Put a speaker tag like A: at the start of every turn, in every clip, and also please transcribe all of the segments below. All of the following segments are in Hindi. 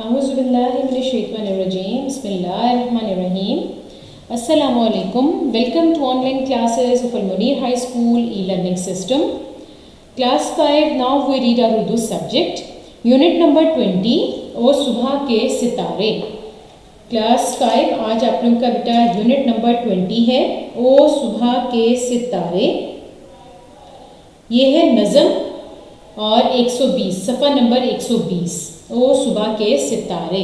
A: Auzubillahiminash-shaytanir-rajim. Bismillahir-rahmanir-rahim. Assalamualaikum. Welcome to online classes of Al-Munir High School e-learning system. Class 5. Now we read our Urdu subject. Unit number 20. और सुबह के सितारे. क्लास 5 आज आप लोगों का बेटा यूनिट नंबर 20 है. ओ सुबह के सितारे. ये है नज़म और 120 सफ़ा नंबर 120. ओ सुबह के सितारे.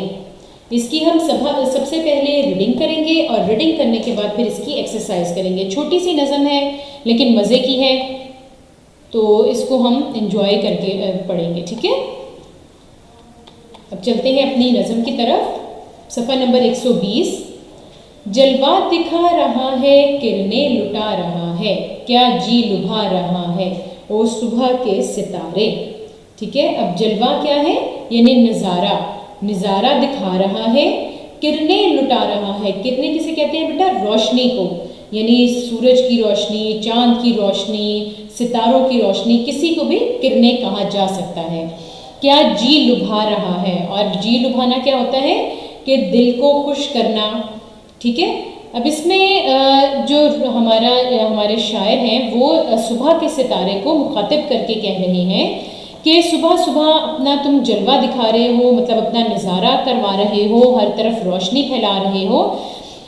A: इसकी हम सबसे पहले रीडिंग करेंगे और रीडिंग करने के बाद फिर इसकी एक्सरसाइज करेंगे. छोटी सी नज़म है लेकिन मज़े की है, तो इसको हम एंजॉय करके पढ़ेंगे. ठीक है, अब चलते हैं अपनी नज़म की तरफ. सफ़ा नंबर 120. जलवा दिखा रहा है, किरणें लुटा रहा है, क्या जी लुभा रहा है ओ सुबह के सितारे. ठीक है, अब जलवा क्या है, यानी नज़ारा. नज़ारा दिखा रहा है, किरणें लुटा रहा है. किरणें किसे कहते हैं बेटा? रोशनी को, यानी सूरज की रोशनी, चांद की रोशनी, सितारों की रोशनी, किसी को भी किरणें कहा जा सकता है. क्या जी लुभा रहा है, और जी लुभाना क्या होता है कि दिल को खुश करना. ठीक है, अब इसमें जो हमारे शायर हैं वो सुबह के सितारे को मुखातिब करके कह रहे हैं कि सुबह सुबह अपना तुम जलवा दिखा रहे हो, मतलब अपना नज़ारा करवा रहे हो, हर तरफ रोशनी फैला रहे हो,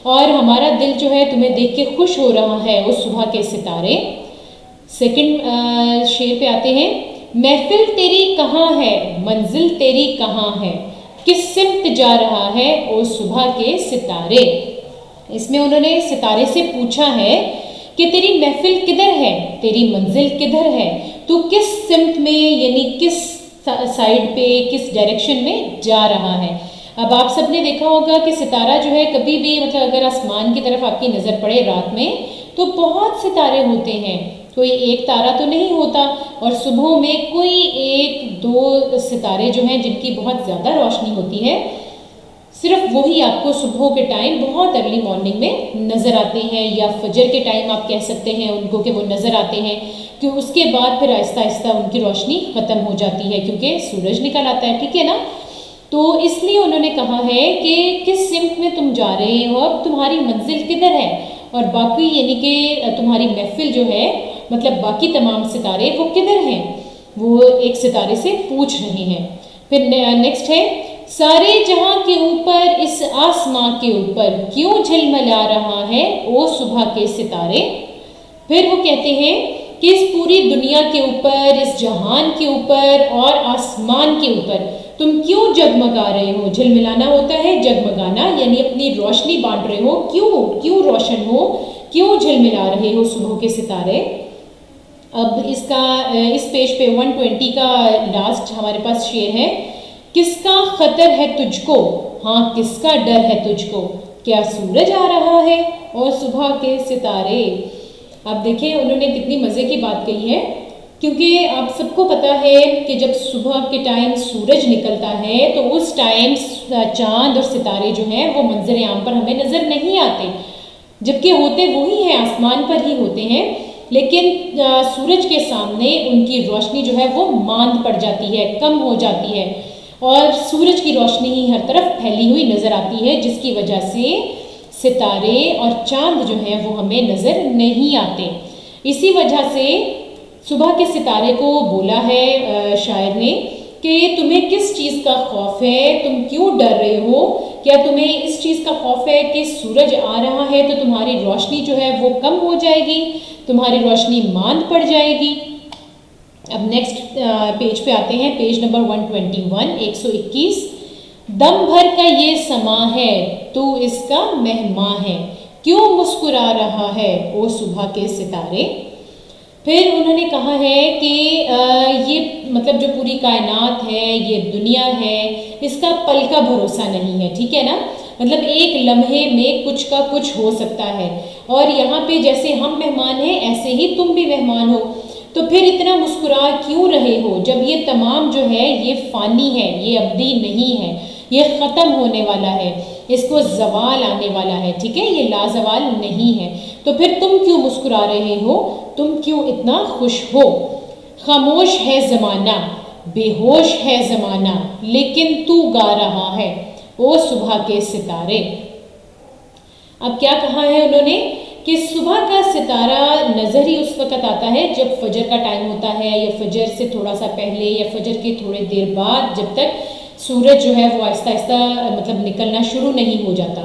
A: और हमारा दिल जो है तुम्हें देख के खुश हो रहा है वो सुबह के सितारे. सेकंड शेर पे आते हैं. महफिल तेरी कहाँ है, मंजिल तेरी कहाँ है, किस सिमत जा रहा है ओ सुबह के सितारे. इसमें उन्होंने सितारे से पूछा है कि तेरी महफिल किधर है, तेरी मंजिल किधर है, तू किस सिमत में यानी किस साइड पे, किस डायरेक्शन में जा रहा है. अब आप सबने देखा होगा कि सितारा जो है कभी भी, मतलब अगर आसमान की तरफ आपकी नज़र पड़े रात में तो बहुत सितारे होते हैं, कोई एक तारा तो नहीं होता. और सुबह में कोई एक दो सितारे जो हैं जिनकी बहुत ज़्यादा रोशनी होती है, सिर्फ वही आपको सुबह के टाइम बहुत अर्ली मॉर्निंग में नज़र आते हैं, या फजर के टाइम आप कह सकते हैं उनको कि वो नज़र आते हैं, कि उसके बाद फिर आहिस्ता आहिस्ता उनकी रोशनी ख़त्म हो जाती है क्योंकि सूरज निकल आता है. ठीक है ना, तो इसलिए उन्होंने कहा है कि किस सिमत में तुम जा रहे हो, अब तुम्हारी मंजिल किधर है, और बाकी यानी कि तुम्हारी महफिल जो है, मतलब बाकी तमाम सितारे वो किधर हैं, वो एक सितारे से पूछ रहे हैं. फिर नेक्स्ट है. सारे जहां के ऊपर इस आसमां के ऊपर क्यों झिलमिला रहा है ओ सुबह के सितारे. फिर वो कहते हैं कि इस पूरी दुनिया के ऊपर, इस जहान के ऊपर और आसमान के ऊपर तुम क्यों जगमगा रहे हो. झिलमिलाना होता है जगमगाना, यानी अपनी रोशनी बांट रहे हो. क्यों रोशन हो, क्यों झिलमिला रहे हो सुबह के सितारे. अब इस पेज पे 120 का लास्ट हमारे पास शेर है. किसका खतर है तुझको, हाँ किसका डर है तुझको, क्या सूरज आ रहा है और सुबह के सितारे. आप देखिए उन्होंने कितनी मज़े की बात कही है, क्योंकि आप सबको पता है कि जब सुबह के टाइम सूरज निकलता है तो उस टाइम चांद और सितारे जो हैं वो मंजर आम पर हमें नज़र नहीं आते, जबकि होते वही हैं, आसमान पर ही होते हैं, लेकिन सूरज के सामने उनकी रोशनी जो है वो मांद पड़ जाती है, कम हो जाती है, और सूरज की रोशनी ही हर तरफ फैली हुई नज़र आती है, जिसकी वजह से सितारे और चांद जो हैं वो हमें नज़र नहीं आते. इसी वजह से सुबह के सितारे को बोला है शायर ने कि तुम्हें किस चीज़ का खौफ है, तुम क्यों डर रहे हो, क्या तुम्हें इस चीज़ का खौफ है कि सूरज आ रहा है तो तुम्हारी रोशनी जो है वो कम हो जाएगी, तुम्हारी रोशनी मांद पड़ जाएगी. अब नेक्स्ट पेज पे आते हैं. Page number 121 121. दम भर का ये समा है, तू इसका मेहमान है, क्यों मुस्कुरा रहा है ओ सुबह के सितारे. फिर उन्होंने कहा है कि ये मतलब जो पूरी कायनात है, ये दुनिया है, इसका पल का भरोसा नहीं है. ठीक है ना, मतलब एक लम्हे में कुछ का कुछ हो सकता है, और यहाँ पे जैसे हम मेहमान हैं ऐसे ही तुम भी मेहमान हो. तो फिर इतना मुस्कुरा क्यों रहे हो, जब ये तमाम जो है ये फ़ानी है, ये अब्दी नहीं है, ये ख़त्म होने वाला है, इसको ज़वाल आने वाला है. ठीक है, ये लाजवाल नहीं है, तो फिर तुम क्यों मुस्कुरा रहे हो, तुम क्यों इतना खुश हो. खामोश है ज़माना, बेहोश है जमाना लेकिन तू गा रहा है ओ सुबह के सितारे। अब क्या कहा है उन्होंने कि सुबह का सितारा नजर ही उस वक्त आता है जब फजर का टाइम होता है, या फजर से थोड़ा सा पहले, या फजर के थोड़ी देर बाद, जब तक सूरज जो है वो आहिस्ता आहिस्ता मतलब निकलना शुरू नहीं हो जाता।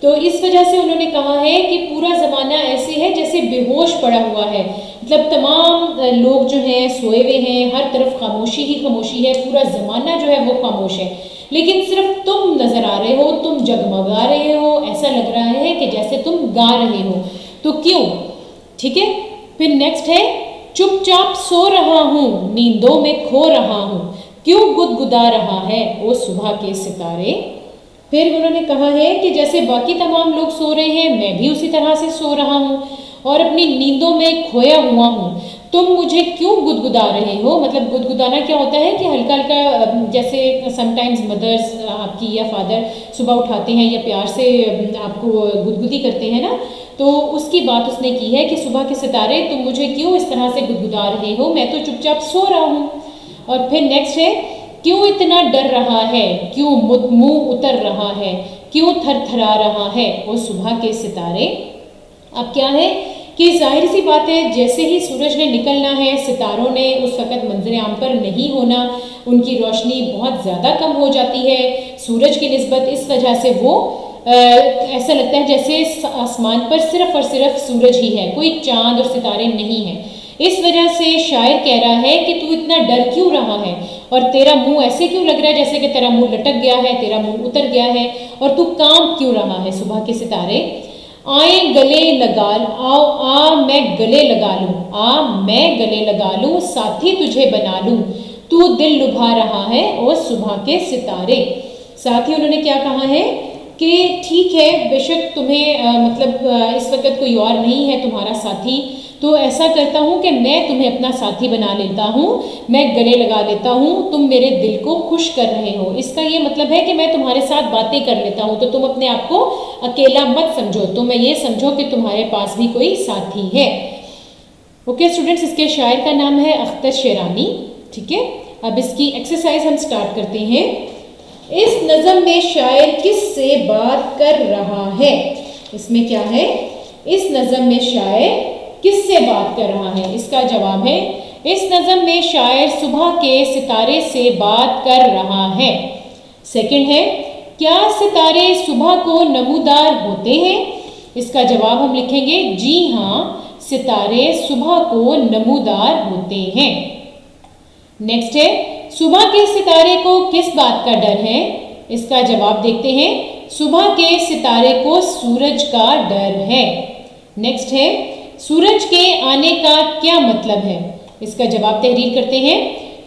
A: तो इस वजह से उन्होंने कहा है कि पूरा ज़माना ऐसे है जैसे बेहोश पड़ा हुआ है, मतलब तमाम लोग जो हैं सोए हुए हैं, हर तरफ खामोशी ही खामोशी है, पूरा ज़माना जो है वो खामोश है, लेकिन सिर्फ तुम नज़र आ रहे हो, तुम जगमगा रहे हो, ऐसा लग रहा है कि जैसे तुम गा रहे हो। तो क्यों? ठीक है, फिर नेक्स्ट है चुपचाप सो रहा हूँ नींदों में खो रहा हूँ, क्यों गुदगुदा रहा है ओ सुबह के सितारे। फिर उन्होंने कहा है कि जैसे बाकी तमाम लोग सो रहे हैं मैं भी उसी तरह से सो रहा हूँ और अपनी नींदों में खोया हुआ हूँ, तुम मुझे क्यों गुदगुदा रहे हो। मतलब गुदगुदाना क्या होता है कि हल्का हल्का, जैसे समटाइम्स मदर्स आपकी या फादर सुबह उठाते हैं या प्यार से आपको गुदगुदी करते हैं ना, तो उसकी बात उसने की है कि सुबह के सितारे तुम मुझे क्यों इस तरह से गुदगुदा रहे हो, मैं तो चुपचाप सो रहा हूँ। और फिर नेक्स्ट है क्यों इतना डर रहा है, क्यों मुंह उतर रहा है, क्यों थरथरा रहा है वो सुबह के सितारे। अब क्या है कि जाहिर सी बात है जैसे ही सूरज ने निकलना है, सितारों ने उस वक़्त मंजर आम पर नहीं होना, उनकी रोशनी बहुत ज़्यादा कम हो जाती है सूरज की निस्बत, इस वजह से वो ऐसा लगता है जैसे आसमान पर सिर्फ और सिर्फ सूरज ही है, कोई चांद और सितारे नहीं हैं। इस वजह से शायर कह रहा है कि तू इतना डर क्यों रहा है और तेरा मुंह ऐसे क्यों लग रहा है जैसे कि तेरा मुंह लटक गया है, तेरा मुंह उतर गया है, और तू कांप क्यों रहा है सुबह के सितारे। आए गले लगा, आओ आ मैं गले लगा लूं, आ मैं गले लगा लूं, साथी तुझे बना लूं, तू दिल लुभा रहा है और सुबह के सितारे। साथ ही उन्होंने क्या कहा है कि ठीक है बेशक तुम्हें इस वक्त कोई और नहीं है तुम्हारा साथी, तो ऐसा करता हूँ कि मैं तुम्हें अपना साथी बना लेता हूँ, मैं गले लगा लेता हूँ, तुम मेरे दिल को खुश कर रहे हो। इसका ये मतलब है कि मैं तुम्हारे साथ बातें कर लेता हूँ, तो तुम अपने आप को अकेला मत समझो, तो मैं ये समझो कि तुम्हारे पास भी कोई साथी है। ओके स्टूडेंट्स, इसके शायर का नाम है अख्तर शेरानी। ठीक है, अब इसकी एक्सरसाइज हम स्टार्ट करते हैं। इस नज़म में शायर किससे बात कर रहा है। इसमें क्या है, इस नज़म में शायर किससे बात कर रहा है। इसका जवाब है इस नज़म में शायर सुबह के सितारे से बात कर रहा है। सेकंड है क्या सितारे सुबह को नमूदार होते हैं। इसका जवाब हम लिखेंगे जी हाँ, सितारे सुबह को नमूदार होते हैं। नेक्स्ट है सुबह के सितारे को किस बात का डर है। इसका जवाब देखते हैं, सुबह के सितारे को सूरज का डर है। नेक्स्ट है सूरज के आने का क्या मतलब है। इसका जवाब तहरीर करते हैं,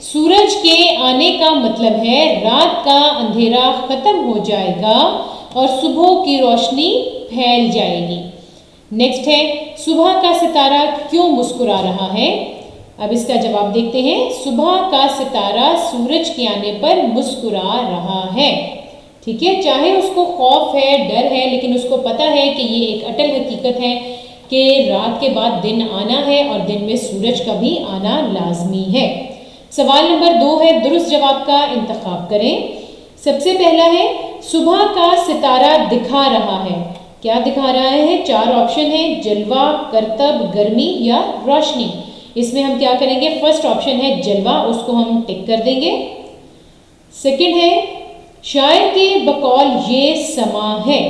A: सूरज के आने का मतलब है रात का अंधेरा खत्म हो जाएगा और सुबह की रोशनी फैल जाएगी। नेक्स्ट है सुबह का सितारा क्यों मुस्कुरा रहा है। अब इसका जवाब देखते हैं, सुबह का सितारा सूरज के आने पर मुस्कुरा रहा है। ठीक है, चाहे उसको खौफ है, डर है, लेकिन उसको पता है कि ये एक अटल हकीकत है कि रात के बाद दिन आना है और दिन में सूरज का भी आना लाजमी है। सवाल नंबर 2 है, दुरुस्त जवाब का इंतखाब करें। सबसे पहला है सुबह का सितारा दिखा रहा है। क्या दिखा रहा है? 4 ऑप्शन है, जलवा, करतब, गर्मी या रोशनी। इसमें हम क्या करेंगे, फर्स्ट ऑप्शन है जलवा, उसको हम टिक कर देंगे। सेकंड है शायर के बकौल ये समा है।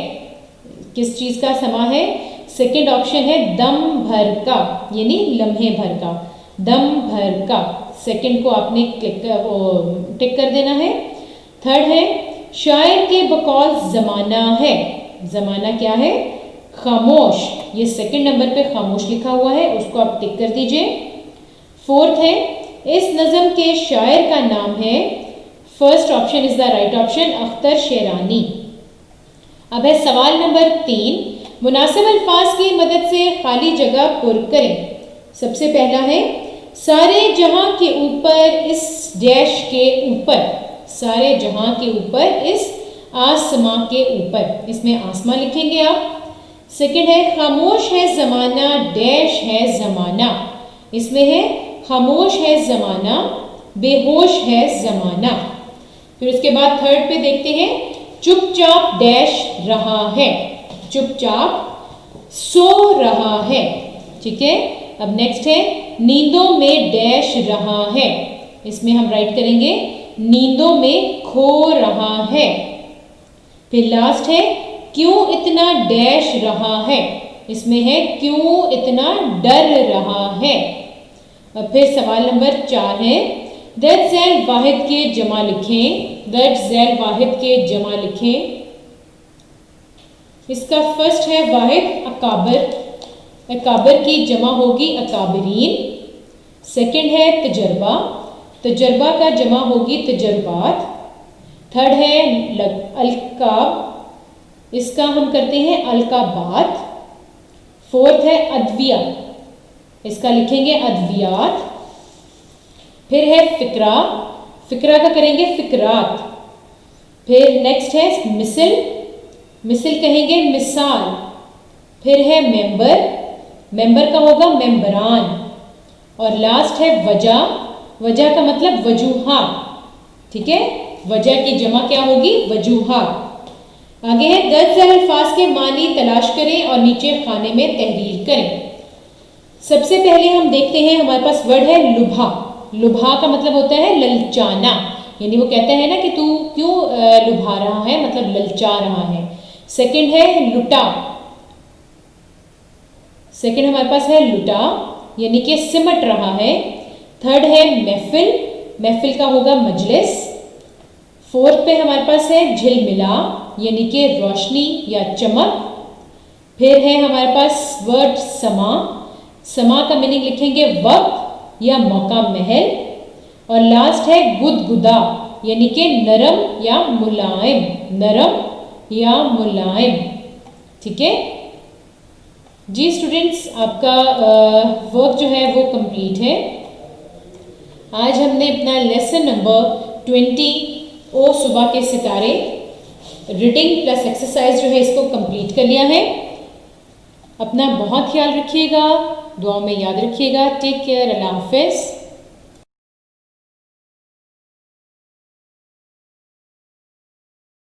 A: किस चीज का समा है? सेकंड ऑप्शन है दम भर का, यानी लम्हे भर का, दम भर का। सेकंड को आपने टिक कर देना है। थर्ड है शायर के बकौल जमाना है। जमाना क्या है? खामोश। ये सेकंड नंबर पे खामोश लिखा हुआ है, उसको आप टिक कर दीजिए। फोर्थ है इस नज़म के शायर का नाम है, first option is the right option, Akhtar Sherani. अब है सवाल नंबर 3, मुनासिब अल्फाज की मदद से खाली जगह पुर करें। सबसे पहला है सारे जहां के ऊपर इस डैश के ऊपर, सारे जहां के ऊपर इस आसमां के ऊपर, इसमें आसमां लिखेंगे आप। सेकंड है खामोश है जमाना, डैश है जमाना, इसमें है खामोश है जमाना, बेहोश है जमाना। फिर उसके बाद थर्ड पे देखते हैं, चुपचाप डैश रहा है, चुपचाप सो रहा है। ठीक है, अब नेक्स्ट है, नींदों में डैश रहा है। इसमें हम राइट करेंगे नींदों में खो रहा है। फिर लास्ट है, क्यों इतना डैश रहा है। इसमें है क्यों इतना डर रहा है। अब फिर सवाल नंबर 4 है, दर्ज झैल वाहिद के जमा लिखें, दर्ज झैल वाहिद के जमा लिखें। इसका फर्स्ट है वाहिद अकाबर, अकाबर की जमा होगी अकाबरीन। सेकंड है तजर्बा, तजर्बा का जमा होगी तजर्बात। थर्ड है अलकाब, इसका हम करते हैं अलकाबात। फोर्थ है अद्विया, इसका लिखेंगे अद्वियात। फिर है फिक्रा, फिक्रा का करेंगे फिक्रात। फिर नेक्स्ट है मिसल, मिसल कहेंगे मिसाल। फिर है मेंबर, मेंबर का होगा मेंबरान। और लास्ट है वजह, वजह का मतलब वजूहात। ठीक है, वजह की जमा क्या होगी, वजूहात। आगे है, दर्ज झैल अल्फाज के मानी तलाश करें और नीचे खाने में तहरीर करें। सबसे पहले हम देखते हैं, हमारे पास वर्ड है लुभा। लुभा का मतलब होता है ललचाना, यानी वो कहता है ना कि तू क्यों लुभा रहा है, मतलब ललचा रहा है। सेकंड है लुटा, सेकंड हमारे पास है लुटा यानी कि सिमट रहा है। थर्ड है महफिल, महफिल का होगा मजलिस। फोर्थ पे हमारे पास है झिलमिला यानी कि रोशनी या चमक। फिर है हमारे पास वर्ड समा, समा का मीनिंग लिखेंगे वक्त या मौका महल। और लास्ट है गुदगुदा यानी कि नरम या मुलायम, नरम या मुलायम। ठीक है जी स्टूडेंट्स, आपका वर्क जो है वो कंप्लीट है। आज हमने अपना लेसन नंबर 20 ओ सुबह के सितारे रीडिंग प्लस एक्सरसाइज जो है इसको कंप्लीट कर लिया है। अपना बहुत ख्याल रखिएगा, दुआ में याद रखिएगा। टेक केयर, अल्लाह हाफिज़।